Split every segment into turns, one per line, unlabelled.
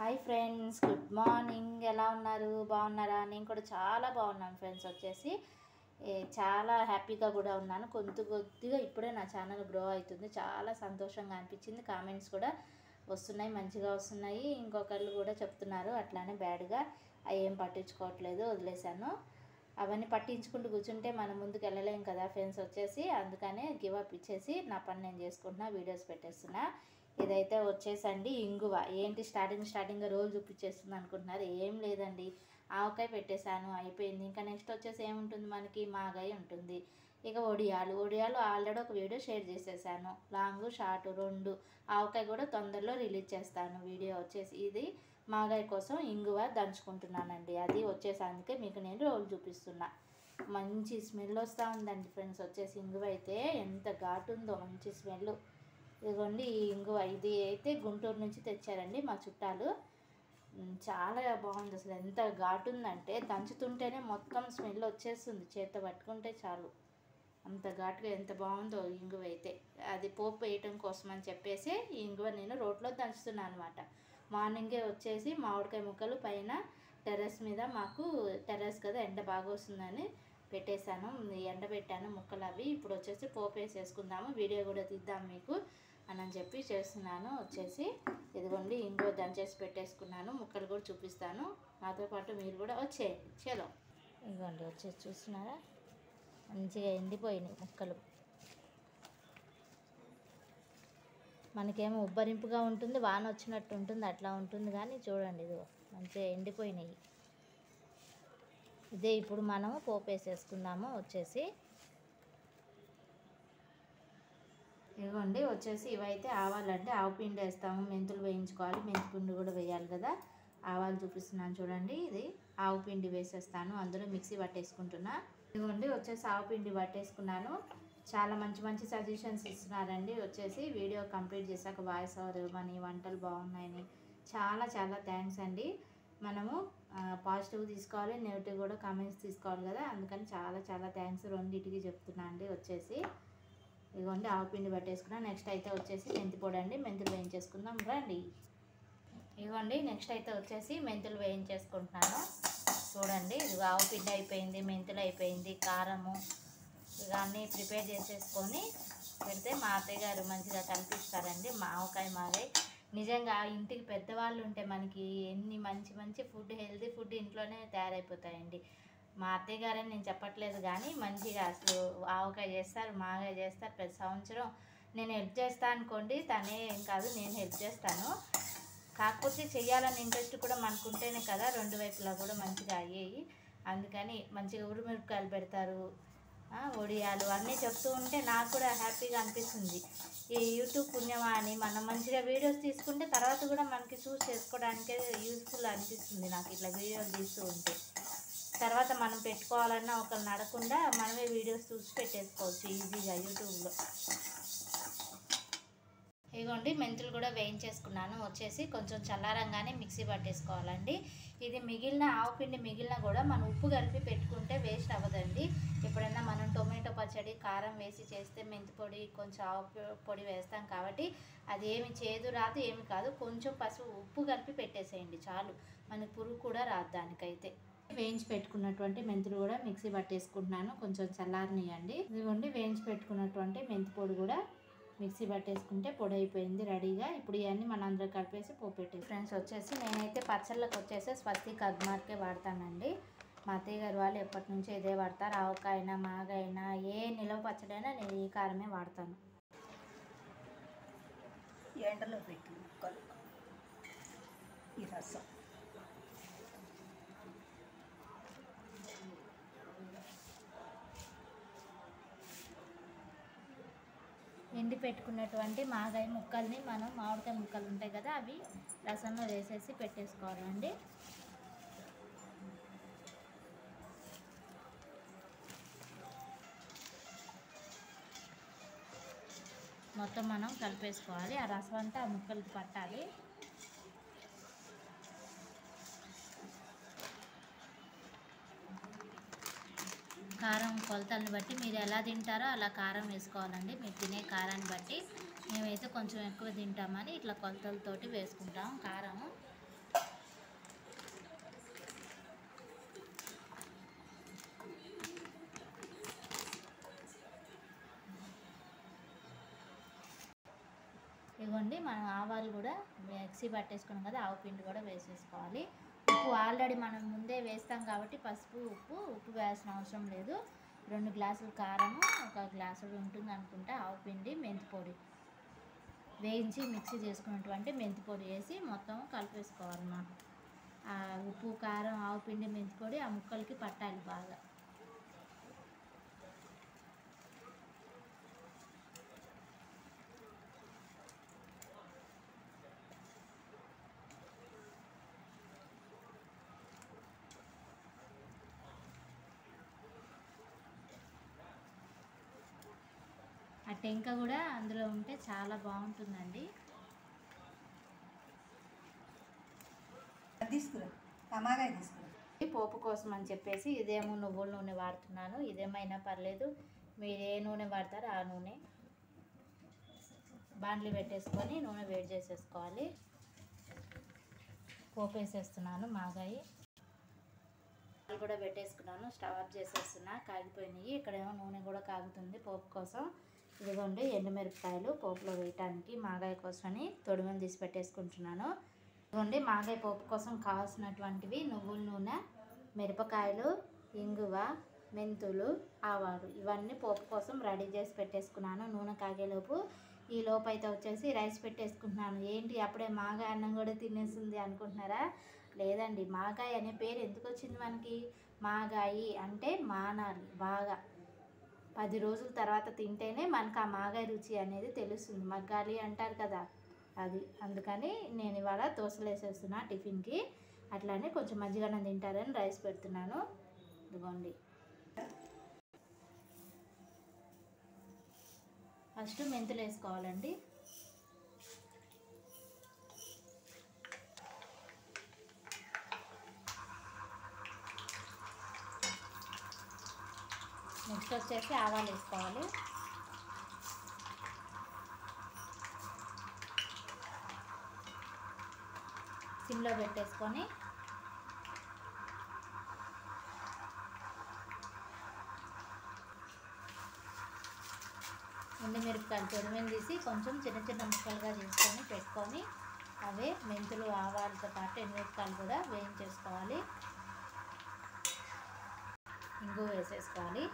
Hi friends, good morning. ఎలా ఉన్నారు? బాగున్నారా? నేను కూడా చాలా బాగున్నాను ఫ్రెండ్స్. వచ్చేసి చాలా హ్యాపీగా కూడా ఉన్నాను. కొద్దిగా ఇప్పుడే నా ఛానల్ గ్రో అవుతుంది. చాలా సంతోషంగా అనిపించింది. కామెంట్స్ కూడా వస్తున్నాయి, మంచిగా వస్తున్నాయి. ఇంకొకళ్ళు కూడా చెప్తున్నారు అట్లానే బ్యాడ్గా. అవి ఏం పట్టించుకోవట్లేదు, వదిలేశాను. అవన్నీ పట్టించుకుంటూ కూర్చుంటే మనం ముందుకు వెళ్ళలేం కదా ఫ్రెండ్స్. వచ్చేసి అందుకనే గివ్ అప్ ఇచ్చేసి నా పని నేను చేసుకుంటున్నా, వీడియోస్ పెట్టేస్తున్నా. ఇదైతే వచ్చేసండి ఇంగువ. ఏంటి స్టార్టింగ్ రోజు చూపించేస్తుంది అనుకుంటున్నారు. ఏం లేదండి, ఆవకాయ పెట్టేశాను, అయిపోయింది. ఇంకా నెక్స్ట్ వచ్చేసి ఏముంటుంది మనకి, మాగాయ ఉంటుంది. ఇక ఒడియాలు ఆల్రెడీ ఒక వీడియో షేర్ చేసేసాను, లాంగ్ షార్ట్ రెండు. ఆవకాయ కూడా తొందరలో రిలీజ్ చేస్తాను వీడియో. వచ్చేసి ఇది మాగాయ కోసం ఇంగువ దంచుకుంటున్నానండి. అది వచ్చేసరికి మీకు నేను రోజు చూపిస్తున్నా. మంచి స్మెల్ వస్తూ ఉందండి ఫ్రెండ్స్. వచ్చేసి ఇంగువ అయితే ఎంత ఘాటు ఉందో, మంచి స్మెల్. ఇదిగోండి ఈ ఇంగువ. ఇది అయితే గుంటూరు నుంచి తెచ్చారండి మా చుట్టాలు. చాలా బాగుంది. అసలు ఎంత ఘాటు ఉందంటే దంచుతుంటేనే మొత్తం స్మెల్ వచ్చేస్తుంది, చేత్తో పట్టుకుంటే చాలు. అంత ఘాటుగా ఎంత బాగుందో ఇంగువ అయితే. అది పోపు వేయటం కోసం అని చెప్పేసి ఈ ఇంగువ నేను రోట్లో దంచుతున్నాను అనమాట. మార్నింగే వచ్చేసి మామిడికాయ ముక్కలు పైన టెర్రస్ మీద, మాకు టెర్రస్ కదా ఎండ బాగా వస్తుందని పెట్టేశాను. ఎండ పెట్టాను ముక్కలు అవి. ఇప్పుడు వచ్చేసి పోపు వేసేసుకుందాము, వీడియో కూడా తీద్దాం మీకు అని చెప్పి చేస్తున్నాను. వచ్చేసి ఇదిగోండి ఇంగువ దంచేసి పెట్టేసుకున్నాను. ముక్కలు కూడా చూపిస్తాను, నాతో పాటు మీరు కూడా చలో. ఇదిగోండి వచ్చేసి చూస్తున్నారా, మంచిగా ఎండిపోయినాయి ముక్కలు. మనకేమో ఉబ్బరింపుగా ఉంటుంది, వాన వచ్చినట్టు ఉంటుంది, అట్లా ఉంటుంది. కానీ చూడండి ఇదిగో మంచిగా ఎండిపోయినాయి. ఇదే ఇప్పుడు మనము పోపు వేసేసుకుందాము. వచ్చేసి ఇదిగోండి వచ్చేసి ఇవైతే ఆవాలంటే ఆవు పిండి వేస్తాము, మెంతులు వేయించుకోవాలి, మెంతి పిండి కూడా వేయాలి కదా. ఆవాలు చూపిస్తున్నాను చూడండి. ఇది ఆవు పిండి వేసేస్తాను, అందులో మిక్సీ పట్టేసుకుంటున్నా. ఇదిగోండి వచ్చేసి ఆవు పిండి పట్టేసుకున్నాను. చాలా మంచి సజెషన్స్ ఇస్తున్నారండి. వచ్చేసి వీడియో కంప్లీట్ చేశాక వాయిస్ ఓవర్ ఇవ్వమని, వంటలు బాగున్నాయని చాలా థ్యాంక్స్ అండి. మనము పాజిటివ్ తీసుకోవాలి, నెగిటివ్ కూడా కామెంట్స్ తీసుకోవాలి కదా. అందుకని చాలా థ్యాంక్స్ రెండింటికి చెప్తున్నా అండి. వచ్చేసి ఇదిగోండి ఆవు పిండి పట్టేసుకున్నా. నెక్స్ట్ అయితే వచ్చేసి మెంతి పొడి అండి, మెంతులు వేయించేసుకుందాం రండి. ఇదిగోండి నెక్స్ట్ అయితే వచ్చేసి మెంతులు వేయించేసుకుంటున్నాను. చూడండి ఇది ఆవు పిండి అయిపోయింది, మెంతులు అయిపోయింది, కారము ఇక అన్నీ ప్రిపేర్ చేసేసుకొని పెడితే మా అత్తయ్య గారు మంచిగా కనిపిస్తారండి. ఆవకాయ మాగాయ నిజంగా ఇంటికి పెద్దవాళ్ళు ఉంటే మనకి ఎన్ని మంచి ఫుడ్, హెల్తీ ఫుడ్ ఇంట్లోనే తయారైపోతాయండి. మా అత్తయ్య గారని నేను చెప్పట్లేదు, కానీ మంచిగా అసలు ఆవకాయ చేస్తారు, మాగాయ చేస్తారు. ప్రతి సంవత్సరం నేను హెల్ప్ చేస్తాను అనుకోండి, తనే ఏం కాదు, నేను హెల్ప్ చేస్తాను. కాకపోతే చెయ్యాలని ఇంట్రెస్ట్ కూడా మనకుంటేనే కదా రెండు వైపులా కూడా మంచిగా అయ్యేవి. అందుకని మంచిగా ఉరిమిరపకాయలు పెడతారు, ఒడియాలు అన్నీ చెప్తూ ఉంటే నాకు కూడా హ్యాపీగా అనిపిస్తుంది. ఈ యూట్యూబ్ పుణ్యమా అని మనం మంచిగా వీడియోస్ తీసుకుంటే తర్వాత కూడా మనకి చూస్ చేసుకోవడానికే యూస్ఫుల్ అనిపిస్తుంది నాకు. ఇట్లా వీడియోలు తీస్తూ ఉంటే తర్వాత మనం పెట్టుకోవాలన్నా ఒకరిని అడగకుండా మనమే వీడియోస్ చూసి పెట్టేసుకోవచ్చు ఈజీగా యూట్యూబ్లో. ఇదిగోండి మెంతులు కూడా వేయించేసుకున్నాను. వచ్చేసి కొంచెం చల్లారంగానే మిక్సీ పట్టేసుకోవాలండి. ఇది మిగిలిన ఆవు పిండి మిగిలిన కూడా మనం ఉప్పు కలిపి పెట్టుకుంటే వేస్ట్ అవ్వదండి. ఎప్పుడైనా మనం టొమాటో పచ్చడి కారం వేసి చేస్తే మెంతి పొడి కొంచెం ఆవు పొడి వేస్తాం కాబట్టి అది ఏమి చేదు రాదు, ఏమి కాదు. కొంచెం పసుపు ఉప్పు కలిపి పెట్టేసేయండి చాలు, మనకు పురుగు కూడా రాదు దానికైతే. వేయించి పెట్టుకున్నటువంటి మెంతులు కూడా మిక్సీ పట్టేసుకుంటున్నాను, కొంచెం చల్లారనియండి. ఇదిగోండి వేయించి పెట్టుకున్నటువంటి మెంతి పొడి కూడా మిక్సీ పట్టేసుకుంటే పొడి అయిపోయింది రెడీగా. ఇప్పుడు ఇవన్నీ మనం అందరూ కలిపేసి పోపెట్టి ఫ్రెండ్స్. వచ్చేసి నేనైతే పచ్చళ్ళకి వచ్చేసి స్వస్తిక్ అగ్మార్కే వాడతానండి. మా అత్తయ్య గారు వాళ్ళు ఎప్పటి నుంచో ఇదే వాడతారు. ఆవకాయనా మాగైనా ఏ నిలవ పచ్చడైనా నేను ఈ కారమే వాడతాను.
ఎండలో పెట్టి ముక్కలు ఈ రసం
ఎండి పెట్టుకున్నటువంటి మాగాయ ముక్కల్ని మనం మామిడికాయ ముక్కలు ఉంటాయి కదా, అవి రసంలో వేసేసి పెట్టేసుకోవాలండి. మొత్తం మనం కలిపేసుకోవాలి, ఆ రసం అంతా ఆ ముక్కలకి పట్టాలి. కారం కొలతలను బట్టి మీరు ఎలా తింటారో అలా కారం వేసుకోవాలండి. మీరు తినే కారాన్ని బట్టి. మేమైతే కొంచెం ఎక్కువ తింటామని ఇట్లా కొలతలతోటి వేసుకుంటాం కారం. ఆవాలు కూడా మిక్సీ పట్టేసుకున్నాం కదా, ఆవు పిండి కూడా వేసేసుకోవాలి. ఉప్పు ఆల్రెడీ మనం ముందే వేస్తాం కాబట్టి పసుపు ఉప్పు వేయాల్సిన అవసరం లేదు. 2 గ్లాసులు కారము, 1 గ్లాసు ఉంటుంది అనుకుంటా ఆవు పిండి, మెంతి పొడి వేయించి మిక్సీ చేసుకున్నటువంటి మెంతి పొడి వేసి మొత్తం కలిపేసుకోవాలన్నమాట. ఆ ఉప్పు, కారం, ఆవు పిండి, మెంతి పొడి ఆ ముక్కలకి పట్టాలి బాగా. ఆ టెంక కూడా అందులో ఉంటే చాలా బాగుంటుందండి.
తీసుకురా, టమాటాయి తీసుకురా.
పోపు కోసం అని చెప్పేసి ఇదేమో నువ్వుల నూనె వాడుతున్నాను. ఇదేమైనా పర్లేదు, మీరు ఏ నూనె వాడతారో ఆ నూనె. బాండ్లీ పెట్టేసుకొని నూనె వేడి చేసేసుకోవాలి. పోపు వేసేస్తున్నాను. మాగాయి కూడా పెట్టేసుకున్నాను. స్టవ్ ఆఫ్ చేసేస్తున్నా, కాగిపోయినాయి. ఇక్కడేమో నూనె కూడా కాగుతుంది పోపు కోసం. ఇదిగోండి ఎండుమిరపకాయలు పోపులో వేయటానికి, మాగాయ కోసమని తొడిమని తీసి పెట్టేసుకుంటున్నాను. ఇదిగోండి మాగాయ పోపు కోసం కావాల్సినటువంటివి నువ్వుల నూనె, మిరపకాయలు, ఇంగువ, మెంతులు, ఆవాలు ఇవన్నీ పోపు కోసం రెడీ చేసి పెట్టేసుకున్నాను. నూనె కాగేలోపు ఈ లోపు అయితే వచ్చేసి రైస్ పెట్టేసుకుంటున్నాను. ఏంటి అప్పుడే మాగాయ అన్నం కూడా తినేస్తుంది అనుకుంటున్నారా? లేదండి, మాగాయ అనే పేరు ఎందుకు వచ్చింది మనకి? మాగాయి అంటే మానాలి బాగా, 10 రోజుల తర్వాత తింటేనే మనకు ఆ మాగాయ రుచి అనేది తెలుస్తుంది. మగ్గాలి అంటారు కదా, అది అందుకని నేను ఇవాళ దోశలు వేసేస్తున్నా టిఫిన్కి. అట్లానే కొంచెం మజ్జిగన్నం తింటారని రైస్ పెడుతున్నాను. ఇదిగోండి, ఫస్ట్ మెంతులు వేసుకోవాలండి. నెక్స్ట్ వచ్చేసి ఆవాలు వేసుకోవాలి. సిమ్లో పెట్టేసుకొని ఎండుమిరపకాయలు తొడిమని తీసి కొంచెం చిన్న చిన్న ముక్కలుగా చేసుకొని పెట్టుకొని అవే మెంతులు ఆవాలతో పాటు ఎండుమిరపకాయలు కూడా వేయించేసుకోవాలి. ఇంగు వేసేసుకోవాలి.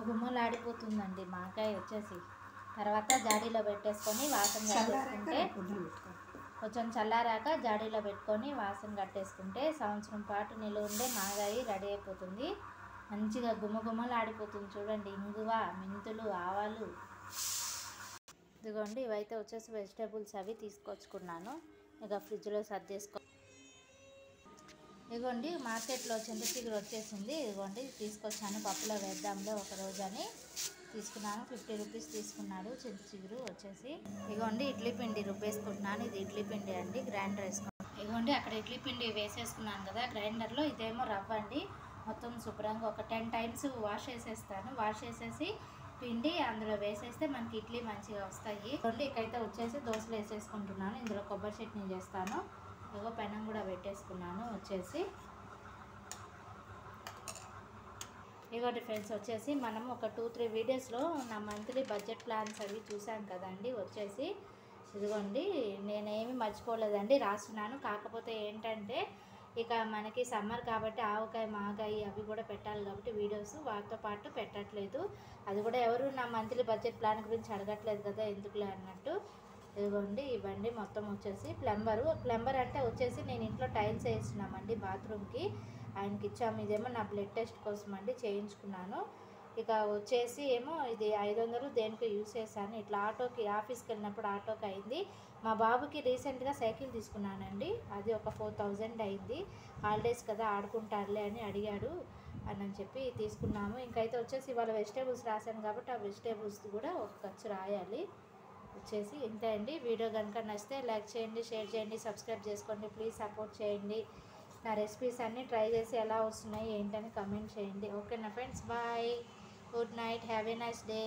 గుమ్మలాడిపోతుందండి మాకాయ వచ్చేసి. తర్వాత జాడీలో పెట్టేసుకొని వాసన కట్టేసుకుంటే, కొంచెం చల్లారాక జాడీలో పెట్టుకొని వాసన కట్టేసుకుంటే సంవత్సరం పాటు నిలువ ఉండే మాగాయ రెడీ అయిపోతుంది. మంచిగా గుమ్మలాడిపోతుంది చూడండి. ఇంగువ, మెంతులు, ఆవాలు. ఇదిగోండి, ఇవైతే వచ్చేసి వెజిటేబుల్స్ అవి తీసుకొచ్చుకున్నాను. ఇక ఫ్రిడ్జ్లో సర్దేసుకో. ఇదిగోండి, మార్కెట్లో చింతచిగురు వచ్చేసింది. ఇదిగోండి తీసుకొచ్చాను, పప్పులో వేద్దాంలో ఒక రోజు అని తీసుకున్నాను. 50 రూపీస్ తీసుకున్నాడు చింతచిగురు వచ్చేసి. ఇదిగోండి ఇడ్లీ పిండి రుబ్బేసుకుంటున్నాను. ఇది ఇడ్లీ పిండి అండి, గ్రైండర్ వేసుకున్నాను. ఇదిగోండి అక్కడ ఇడ్లీ పిండి వేసేసుకున్నాను కదా గ్రైండర్లో. ఇదేమో రవ్వ అండి. మొత్తం శుభ్రంగా ఒక 10 టైమ్స్ వాష్ చేసేస్తాను. వాష్ చేసేసి పిండి అందులో వేసేస్తే మనకి ఇడ్లీ మంచిగా వస్తాయి. ఇక్కడైతే వచ్చేసి దోశలు వేసేసుకుంటున్నాను. ఇందులో కొబ్బరి చట్నీ చేస్తాను. ఇదిగో పెనం కూడా పెట్టేసుకున్నాను వచ్చేసి. ఇదిగోటి ఫ్రెండ్స్ వచ్చేసి మనం ఒక 2-3 వీడియోస్లో నా మంత్లీ బడ్జెట్ ప్లాన్స్ అవి చూసాం కదండి వచ్చేసి. ఇదిగోండి, నేనేమి మర్చిపోలేదండి, రాస్తున్నాను. కాకపోతే ఏంటంటే ఇక మనకి సమ్మర్ కాబట్టి ఆవకాయ, మాగాయి అవి కూడా పెట్టాలి కాబట్టి వీడియోస్ వాటితో పాటు పెట్టట్లేదు. అది కూడా ఎవరు నా మంత్లీ బడ్జెట్ ప్లాన్ గురించి అడగట్లేదు కదా, ఎందుకులే అన్నట్టు. ఇదిగోండి ఇవ్వండి మొత్తం వచ్చేసి ప్లంబర్ అంటే వచ్చేసి నేను ఇంట్లో టైల్స్ వేస్తున్నామండి బాత్రూమ్కి, ఆయనకి ఇచ్చాము. ఇదేమో నా బ్లడ్ టెస్ట్ కోసం అండి చేయించుకున్నాను. ఇక వచ్చేసి ఏమో ఇది 500 దేనికి యూజ్ చేశాను. ఇట్లా ఆటోకి ఆఫీస్కి వెళ్ళినప్పుడు ఆటోకి అయింది. మా బాబుకి రీసెంట్గా సైకిల్ తీసుకున్నానండి, అది ఒక 4000 అయింది. హాలిడేస్ కదా ఆడుకుంటారులే అని అడిగాడు అని చెప్పి తీసుకున్నాము. ఇంకైతే వచ్చేసి ఇవాళ వెజిటేబుల్స్ రాశాను కాబట్టి ఆ వెజిటేబుల్స్ కూడా ఒక ఖర్చు రాయాలి. వచ్చేసి ఇంతే అండి. వీడియో కనుక నచ్చితే లైక్ చేయండి, షేర్ చేయండి, సబ్స్క్రైబ్ చేసుకోండి. ప్లీజ్ సపోర్ట్ చేయండి. నా రెసిపీస్ అన్నీ ట్రై చేసి ఎలా వస్తున్నాయి ఏంటని కమెంట్ చేయండి. ఓకేనా friends, bye, good night, have a nice day.